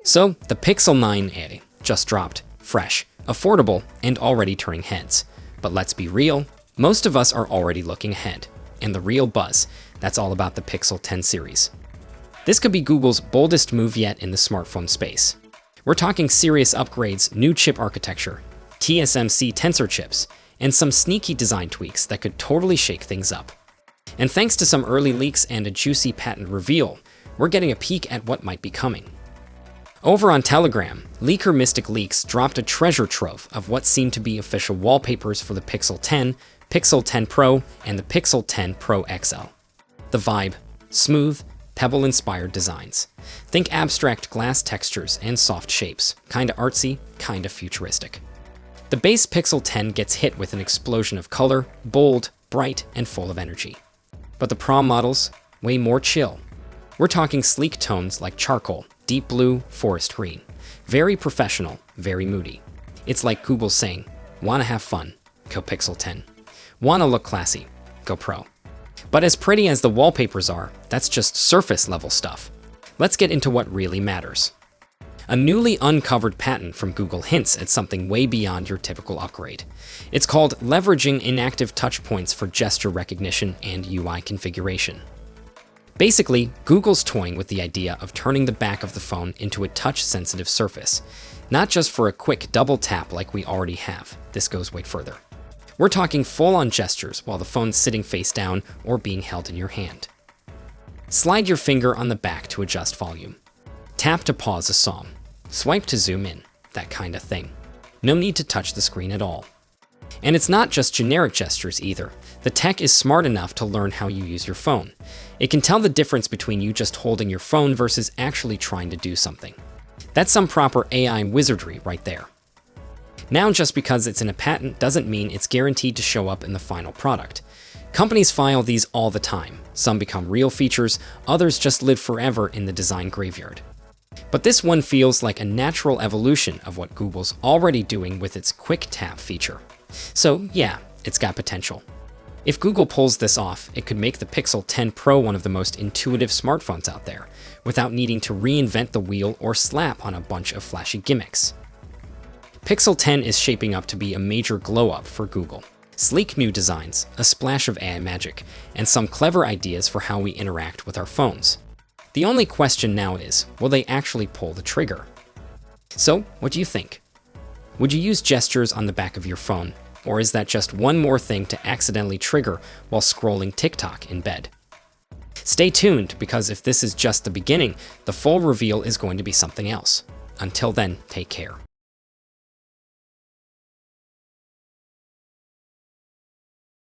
So, the Pixel 9a just dropped, fresh, affordable, and already turning heads. But let's be real, most of us are already looking ahead. And the real buzz, that's all about the Pixel 10 series. This could be Google's boldest move yet in the smartphone space. We're talking serious upgrades, new chip architecture, TSMC tensor chips, and some sneaky design tweaks that could totally shake things up. And thanks to some early leaks and a juicy patent reveal, we're getting a peek at what might be coming. Over on Telegram, leaker Mystic Leaks dropped a treasure trove of what seemed to be official wallpapers for the Pixel 10, Pixel 10 Pro, and the Pixel 10 Pro XL. The vibe: smooth, pebble-inspired designs. Think abstract glass textures and soft shapes, kinda artsy, kinda futuristic. The base Pixel 10 gets hit with an explosion of color, bold, bright, and full of energy. But the Pro models, way more chill. We're talking sleek tones like charcoal, deep blue, forest green. Very professional, very moody. It's like Google saying, wanna have fun? Go Pixel 10. Wanna look classy? Go Pro. But as pretty as the wallpapers are, that's just surface level stuff. Let's get into what really matters. A newly uncovered patent from Google hints at something way beyond your typical upgrade. It's called leveraging inactive touch points for gesture recognition and UI configuration. Basically, Google's toying with the idea of turning the back of the phone into a touch-sensitive surface, not just for a quick double tap like we already have. This goes way further. We're talking full-on gestures while the phone's sitting face down or being held in your hand. Slide your finger on the back to adjust volume. Tap to pause a song. Swipe to zoom in, that kind of thing. No need to touch the screen at all. And it's not just generic gestures either. The tech is smart enough to learn how you use your phone. It can tell the difference between you just holding your phone versus actually trying to do something. That's some proper AI wizardry right there. Now, just because it's in a patent doesn't mean it's guaranteed to show up in the final product. Companies file these all the time. Some become real features, others just live forever in the design graveyard. But this one feels like a natural evolution of what Google's already doing with its Quick Tap feature. So yeah, it's got potential. If Google pulls this off, it could make the Pixel 10 Pro one of the most intuitive smartphones out there, without needing to reinvent the wheel or slap on a bunch of flashy gimmicks. Pixel 10 is shaping up to be a major glow-up for Google. Sleek new designs, a splash of AI magic, and some clever ideas for how we interact with our phones. The only question now is, will they actually pull the trigger? So, what do you think? Would you use gestures on the back of your phone, or is that just one more thing to accidentally trigger while scrolling TikTok in bed? Stay tuned, because if this is just the beginning, the full reveal is going to be something else. Until then, take care.